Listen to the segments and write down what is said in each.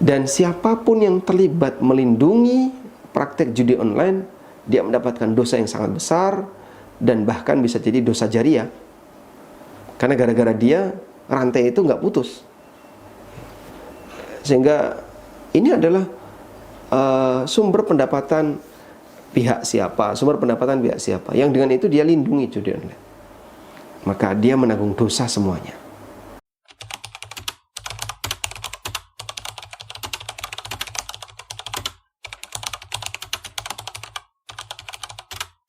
Dan siapapun yang terlibat melindungi praktek judi online, dia mendapatkan dosa yang sangat besar, dan bahkan bisa jadi dosa jariah. Karena gara-gara dia, rantai itu nggak putus. Sehingga ini adalah sumber pendapatan pihak siapa, yang dengan itu dia lindungi judi online. Maka dia menanggung dosa semuanya.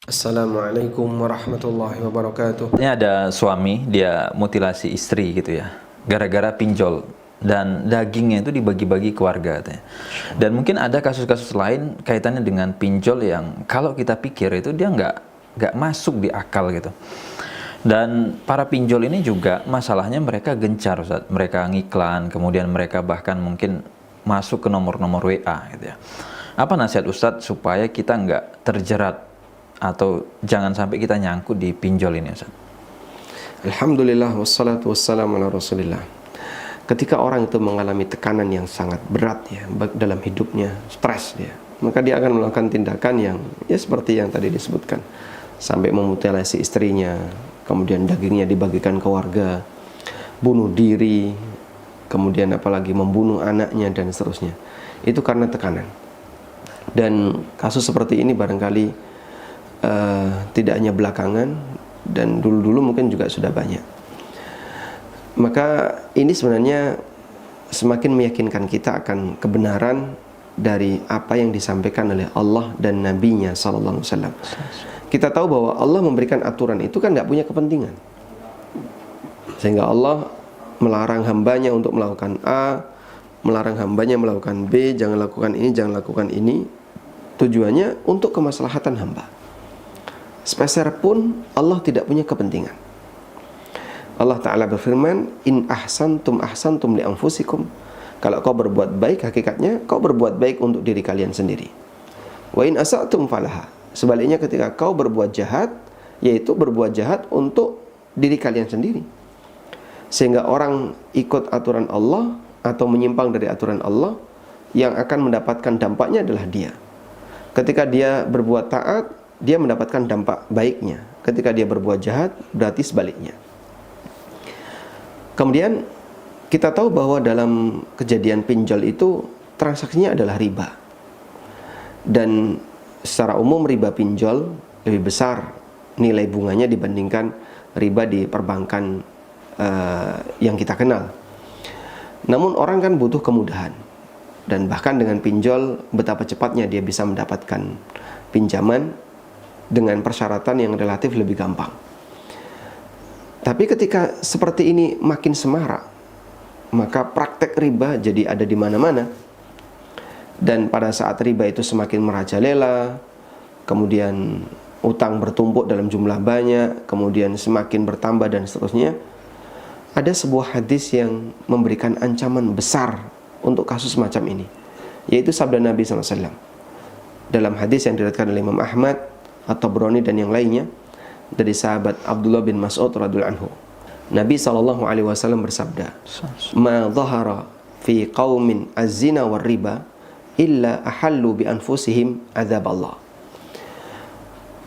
Assalamualaikum warahmatullahi wabarakatuh. Ini ada suami, dia mutilasi istri gitu ya, gara-gara pinjol, dan dagingnya itu dibagi-bagi ke warga katanya. Dan mungkin ada kasus-kasus lain kaitannya dengan pinjol yang kalau kita pikir itu dia nggak masuk di akal gitu. Dan para pinjol ini juga masalahnya mereka gencar, Ustaz. Mereka ngiklan, kemudian mereka bahkan mungkin masuk ke nomor-nomor WA gitu ya. Apa nasihat Ustaz supaya kita nggak terjerat atau jangan sampai kita nyangkut di pinjol ini, Ustaz? Alhamdulillah wassalatu wassalamu ala Rasulillah. Ketika orang itu mengalami tekanan yang sangat berat ya dalam hidupnya, stres dia, maka dia akan melakukan tindakan yang ya seperti yang tadi disebutkan, sampai memutilasi istrinya, kemudian dagingnya dibagikan ke warga, bunuh diri, kemudian apalagi membunuh anaknya dan seterusnya. Itu karena tekanan. Dan kasus seperti ini barangkali tidak hanya belakangan, dan dulu-dulu mungkin juga sudah banyak. Maka ini sebenarnya semakin meyakinkan kita akan kebenaran dari apa yang disampaikan oleh Allah dan Nabi-Nya sallallahu alaihi wasallam. Kita tahu bahwa Allah memberikan aturan itu kan nggak punya kepentingan, sehingga Allah melarang hambanya untuk melakukan A, melarang hambanya melakukan B, jangan lakukan ini, jangan lakukan ini. Tujuannya untuk kemaslahatan hamba. Sepeser pun Allah tidak punya kepentingan. Allah Ta'ala berfirman, in ahsantum ahsantum li anfusikum. Kalau kau berbuat baik, hakikatnya kau berbuat baik untuk diri kalian sendiri. Wa in asa'tum falaha. Sebaliknya ketika kau berbuat jahat, yaitu berbuat jahat untuk diri kalian sendiri. Sehingga orang ikut aturan Allah atau menyimpang dari aturan Allah, yang akan mendapatkan dampaknya adalah dia. Ketika dia berbuat taat, dia mendapatkan dampak baiknya. Ketika dia berbuat jahat, berarti sebaliknya. Kemudian kita tahu bahwa dalam kejadian pinjol itu transaksinya adalah riba. Dan secara umum riba pinjol lebih besar nilai bunganya dibandingkan riba di perbankan yang kita kenal. Namun orang kan butuh kemudahan. Dan bahkan dengan pinjol, betapa cepatnya dia bisa mendapatkan pinjaman dengan persyaratan yang relatif lebih gampang. Tapi ketika seperti ini makin semarak, maka praktek riba jadi ada di mana-mana. Dan pada saat riba itu semakin merajalela, kemudian utang bertumpuk dalam jumlah banyak, kemudian semakin bertambah dan seterusnya, ada sebuah hadis yang memberikan ancaman besar untuk kasus macam ini, yaitu sabda Nabi SAW. Dalam hadis yang diriwayatkan oleh Imam Ahmad atau Tabrani dan yang lainnya dari sahabat Abdullah bin Mas'ud radhiyallahu anhu, Nabi SAW bersabda, ma dhahara fi qaumin az-zina war riba illa ahallu bi anfusihim adzab Allah.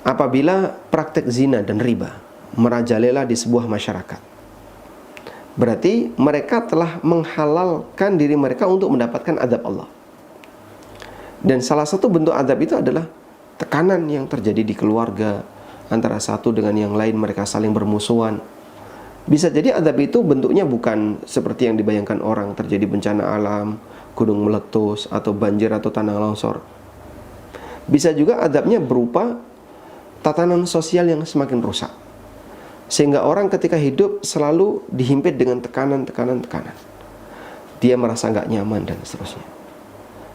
Apabila praktek zina dan riba merajalela di sebuah masyarakat, berarti mereka telah menghalalkan diri mereka untuk mendapatkan azab Allah. Dan salah satu bentuk azab itu adalah tekanan yang terjadi di keluarga, antara satu dengan yang lain, mereka saling bermusuhan. Bisa jadi azab itu bentuknya bukan seperti yang dibayangkan orang, terjadi bencana alam, gunung meletus, atau banjir atau tanah longsor. Bisa juga azabnya berupa tatanan sosial yang semakin rusak, sehingga orang ketika hidup selalu dihimpit dengan tekanan. Dia merasa nggak nyaman dan seterusnya.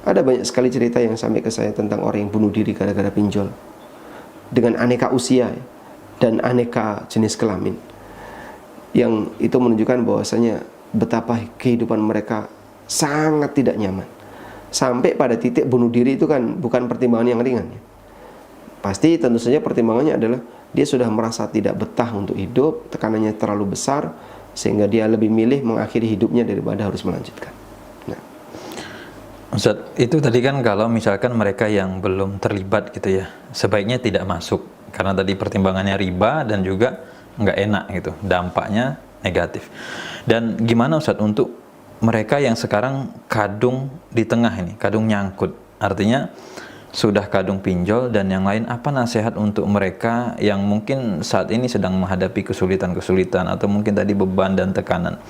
Ada banyak sekali cerita yang sampai ke saya tentang orang yang bunuh diri gara-gara pinjol, dengan aneka usia dan aneka jenis kelamin, yang itu menunjukkan bahwasanya betapa kehidupan mereka sangat tidak nyaman. Sampai pada titik bunuh diri itu kan bukan pertimbangan yang ringan ya. Pasti tentu saja pertimbangannya adalah dia sudah merasa tidak betah untuk hidup, tekanannya terlalu besar, sehingga dia lebih milih mengakhiri hidupnya daripada harus melanjutkan. Nah, Ustaz, itu tadi kan kalau misalkan mereka yang belum terlibat gitu ya, sebaiknya tidak masuk karena tadi pertimbangannya riba dan juga nggak enak gitu, dampaknya negatif. Dan gimana Ustaz untuk mereka yang sekarang kadung di tengah ini, kadung nyangkut, artinya sudah kadung pinjol dan yang lain, apa nasihat untuk mereka yang mungkin saat ini sedang menghadapi kesulitan-kesulitan atau mungkin tadi beban dan tekanan?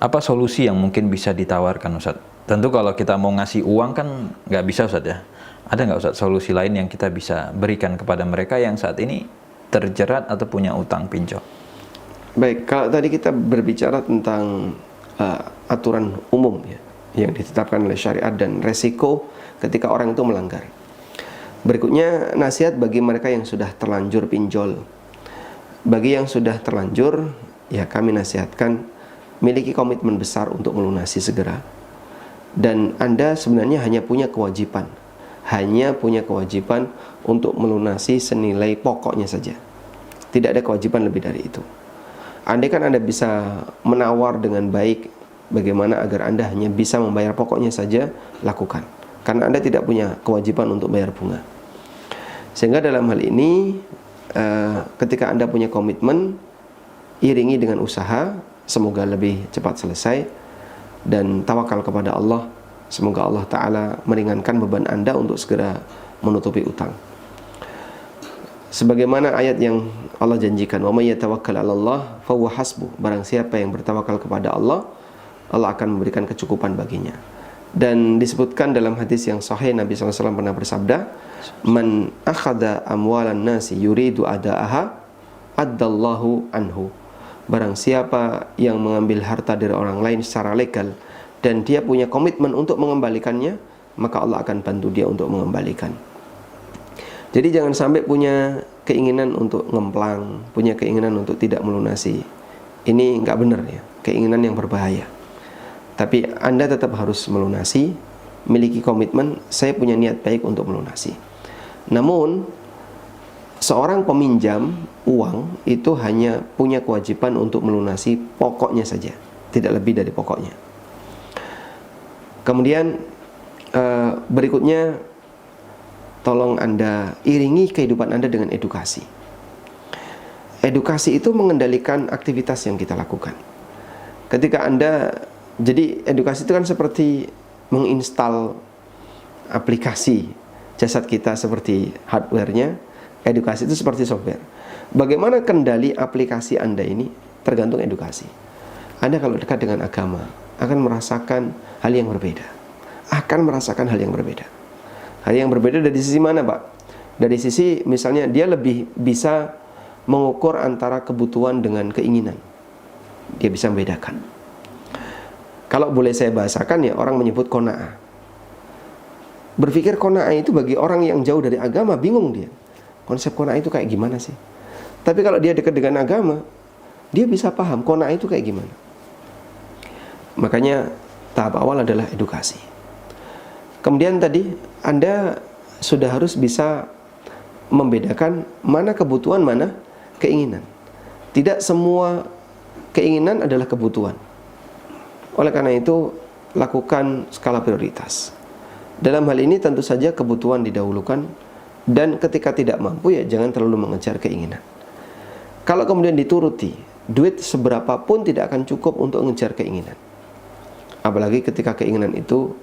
Apa solusi yang mungkin bisa ditawarkan Ustaz? Tentu kalau kita mau ngasih uang kan nggak bisa Ustaz ya. Ada nggak Ustaz solusi lain yang kita bisa berikan kepada mereka yang saat ini terjerat atau punya utang pinjol? Baik, kalau tadi kita berbicara tentang aturan umum ya, yang ditetapkan oleh syariat dan resiko ketika orang itu melanggar. Berikutnya nasihat bagi mereka yang sudah terlanjur pinjol. Bagi yang sudah terlanjur, ya kami nasihatkan miliki komitmen besar untuk melunasi segera. Dan Anda sebenarnya hanya punya kewajiban untuk melunasi senilai pokoknya saja. Tidak ada kewajiban lebih dari itu. Andai kan Anda bisa menawar dengan baik bagaimana agar Anda hanya bisa membayar pokoknya saja, lakukan. Karena Anda tidak punya kewajiban untuk bayar bunga. Sehingga dalam hal ini ketika Anda punya komitmen, iringi dengan usaha, semoga lebih cepat selesai, dan tawakal kepada Allah. Semoga Allah Ta'ala meringankan beban Anda untuk segera menutupi utang. Sebagaimana ayat yang Allah janjikan, wa may yatawakkal 'alallah fa huwa hasbuh. Barang siapa yang bertawakal kepada Allah, Allah akan memberikan kecukupan baginya. Dan disebutkan dalam hadis yang sahih, Nabi SAW pernah bersabda, man akhadha amwalan nasi yuridu ada'aha addallahu anhu. Barang siapa yang mengambil harta dari orang lain secara legal dan dia punya komitmen untuk mengembalikannya, maka Allah akan bantu dia untuk mengembalikan. Jadi jangan sampai punya keinginan untuk ngemplang, punya keinginan untuk tidak melunasi. Ini nggak benar ya, keinginan yang berbahaya. Tapi Anda tetap harus melunasi, miliki komitmen, saya punya niat baik untuk melunasi. Namun seorang peminjam uang itu hanya punya kewajiban untuk melunasi pokoknya saja, tidak lebih dari pokoknya. Kemudian berikutnya, tolong Anda iringi kehidupan Anda dengan edukasi. Edukasi itu mengendalikan aktivitas yang kita lakukan. Ketika Anda, jadi edukasi itu kan seperti menginstal aplikasi jasad kita seperti hardware-nya. Edukasi itu seperti software. Bagaimana kendali aplikasi Anda ini tergantung edukasi. Anda kalau dekat dengan agama akan merasakan hal yang berbeda. Hal yang berbeda dari sisi mana, Pak? Dari sisi misalnya dia lebih bisa mengukur antara kebutuhan dengan keinginan. Dia bisa membedakan. Kalau boleh saya bahasakan ya, orang menyebut qanaah. Berpikir qanaah itu bagi orang yang jauh dari agama bingung dia. Konsep qanaah itu kayak gimana sih? Tapi kalau dia dekat dengan agama, dia bisa paham qanaah itu kayak gimana. Makanya tahap awal adalah edukasi. Kemudian tadi Anda sudah harus bisa membedakan mana kebutuhan, mana keinginan. Tidak semua keinginan adalah kebutuhan. Oleh karena itu, lakukan skala prioritas. Dalam hal ini tentu saja kebutuhan didahulukan. Dan ketika tidak mampu ya jangan terlalu mengejar keinginan. Kalau kemudian dituruti, duit seberapa pun tidak akan cukup untuk mengejar keinginan. Apalagi ketika keinginan itu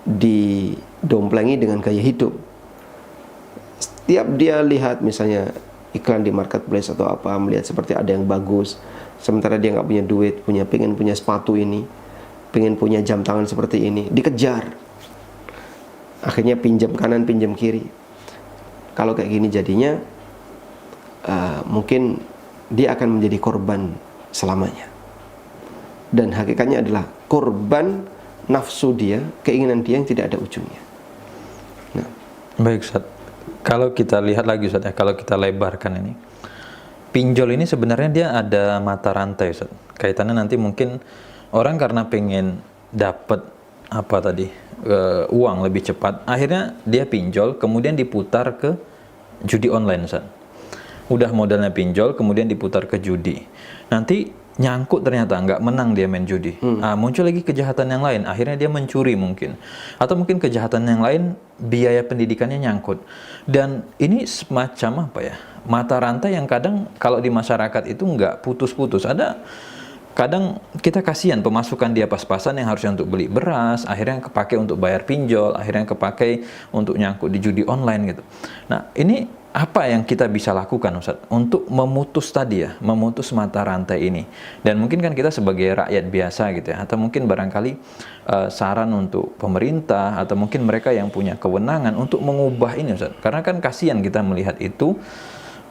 didomplengi dengan gaya hidup. Setiap dia lihat misalnya iklan di marketplace atau apa, melihat seperti ada yang bagus, sementara dia nggak punya duit, pengen punya sepatu ini, pengen punya jam tangan seperti ini, dikejar. Akhirnya pinjam kanan, pinjam kiri. Kalau kayak gini jadinya mungkin dia akan menjadi korban selamanya. Dan hakikatnya adalah korban nafsu dia, keinginan dia yang tidak ada ujungnya. Nah. Baik Ustaz, kalau kita lihat lagi Ustaz ya, kalau kita lebarkan ini, pinjol ini sebenarnya dia ada mata rantai Ustaz. Kaitannya nanti mungkin orang karena pengen dapat apa tadi uang lebih cepat, akhirnya dia pinjol, kemudian diputar ke judi online Ustaz. udah modalnya pinjol, kemudian diputar ke judi. Nanti nyangkut ternyata nggak menang dia main judi. Muncul lagi kejahatan yang lain, akhirnya dia mencuri mungkin. Atau mungkin kejahatan yang lain, biaya pendidikannya nyangkut. Dan ini semacam apa ya, mata rantai yang kadang kalau di masyarakat itu nggak putus-putus. Kadang kita kasihan pemasukan dia pas-pasan yang harusnya untuk beli beras, akhirnya kepake untuk bayar pinjol, akhirnya kepake untuk nyangkut di judi online gitu. Nah, ini apa yang kita bisa lakukan Ustaz untuk memutus tadi ya, memutus mata rantai ini? Dan mungkin kan kita sebagai rakyat biasa gitu ya, atau mungkin barangkali saran untuk pemerintah atau mungkin mereka yang punya kewenangan untuk mengubah ini Ustaz. Karena kan kasihan kita melihat itu,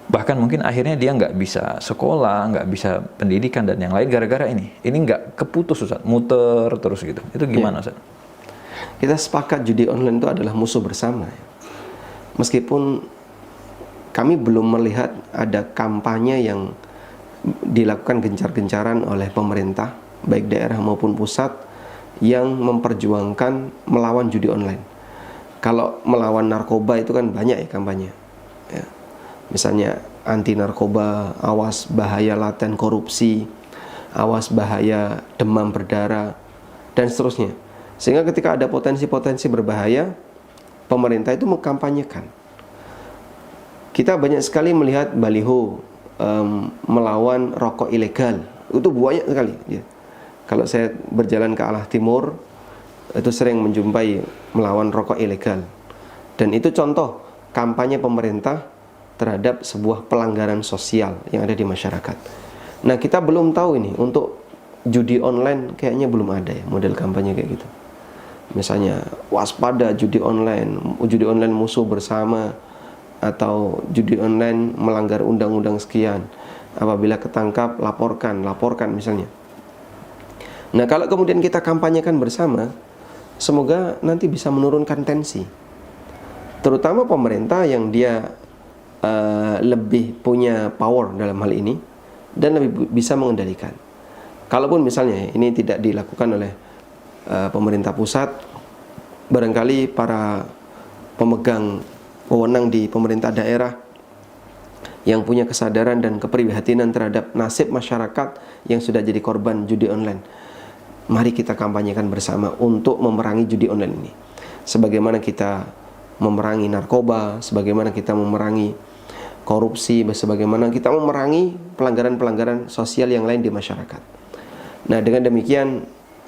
bahkan mungkin akhirnya dia nggak bisa sekolah, nggak bisa pendidikan dan yang lain gara-gara ini nggak keputus Ustaz, muter terus gitu. Itu gimana Ustaz? Kita sepakat judi online itu adalah musuh bersama ya. Meskipun kami belum melihat ada kampanye yang dilakukan gencar-gencaran oleh pemerintah, baik daerah maupun pusat, yang memperjuangkan melawan judi online. Kalau melawan narkoba itu kan banyak ya kampanye ya. Misalnya anti narkoba, awas bahaya laten korupsi, awas bahaya demam berdarah, dan seterusnya. Sehingga ketika ada potensi-potensi berbahaya, pemerintah itu mengkampanyekan. Kita banyak sekali melihat baliho melawan rokok ilegal. Itu banyak sekali ya. Kalau saya berjalan ke arah timur, itu sering menjumpai melawan rokok ilegal. Dan itu contoh kampanye pemerintah terhadap sebuah pelanggaran sosial yang ada di masyarakat. Nah, kita belum tahu ini untuk judi online, kayaknya belum ada ya model kampanye kayak gitu. Misalnya waspada judi online musuh bersama, atau judi online melanggar undang-undang sekian, apabila ketangkap laporkan misalnya. Nah, kalau kemudian kita kampanyekan bersama, semoga nanti bisa menurunkan tensi, terutama pemerintah yang dia lebih punya power dalam hal ini dan lebih bisa mengendalikan. Kalaupun misalnya ini tidak dilakukan oleh pemerintah pusat, barangkali para pemegang wewenang di pemerintah daerah yang punya kesadaran dan keprihatinan terhadap nasib masyarakat yang sudah jadi korban judi online, mari kita kampanyekan bersama untuk memerangi judi online ini. Sebagaimana kita memerangi narkoba, sebagaimana kita memerangi korupsi, sebagaimana kita memerangi pelanggaran-pelanggaran sosial yang lain di masyarakat. Nah, dengan demikian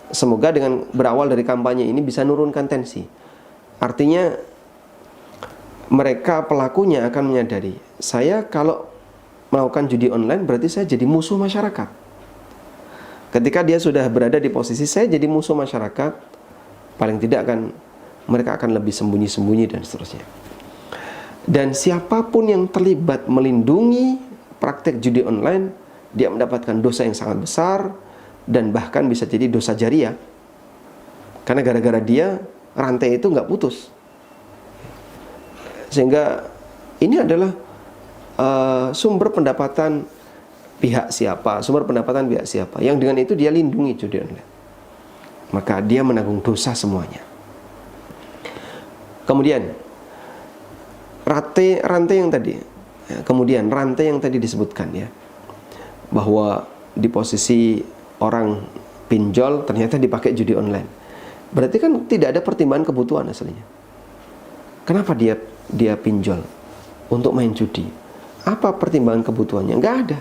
semoga dengan berawal dari kampanye ini bisa nurunkan tensi. Artinya mereka pelakunya akan menyadari, saya kalau melakukan judi online berarti saya jadi musuh masyarakat. Ketika dia sudah berada di posisi saya jadi musuh masyarakat, paling tidak mereka akan lebih sembunyi-sembunyi dan seterusnya. Dan siapapun yang terlibat melindungi praktek judi online, dia mendapatkan dosa yang sangat besar dan bahkan bisa jadi dosa jariah. Karena gara-gara dia rantai itu nggak putus. Sehingga ini adalah sumber pendapatan pihak siapa, yang dengan itu dia lindungi judi online. Maka dia menanggung dosa semuanya. Kemudian rantai yang tadi disebutkan ya, bahwa di posisi orang pinjol ternyata dipakai judi online. Berarti kan tidak ada pertimbangan kebutuhan aslinya. Kenapa dia pinjol untuk main judi? Apa pertimbangan kebutuhannya? Nggak ada.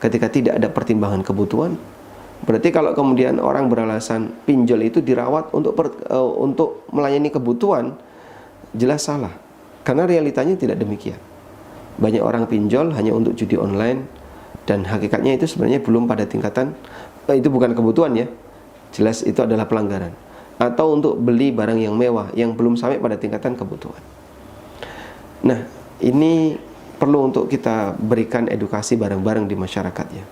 Ketika tidak ada pertimbangan kebutuhan, berarti kalau kemudian orang beralasan pinjol itu dirawat untuk melayani kebutuhan, jelas salah. Karena realitanya tidak demikian. Banyak orang pinjol hanya untuk judi online, dan hakikatnya itu sebenarnya belum pada tingkatan itu bukan kebutuhan ya. Jelas itu adalah pelanggaran. Atau untuk beli barang yang mewah yang belum sampai pada tingkatan kebutuhan. Nah, ini perlu untuk kita berikan edukasi bareng-bareng di masyarakat ya.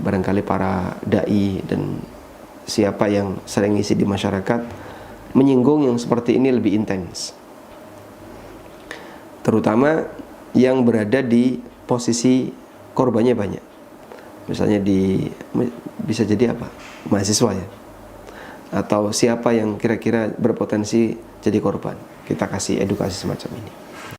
Barangkali para dai dan siapa yang sering ngisi di masyarakat menyinggung yang seperti ini lebih intens. Terutama yang berada di posisi korbannya banyak. Misalnya bisa jadi apa? Mahasiswa ya. Atau siapa yang kira-kira berpotensi jadi korban. Kita kasih edukasi semacam ini.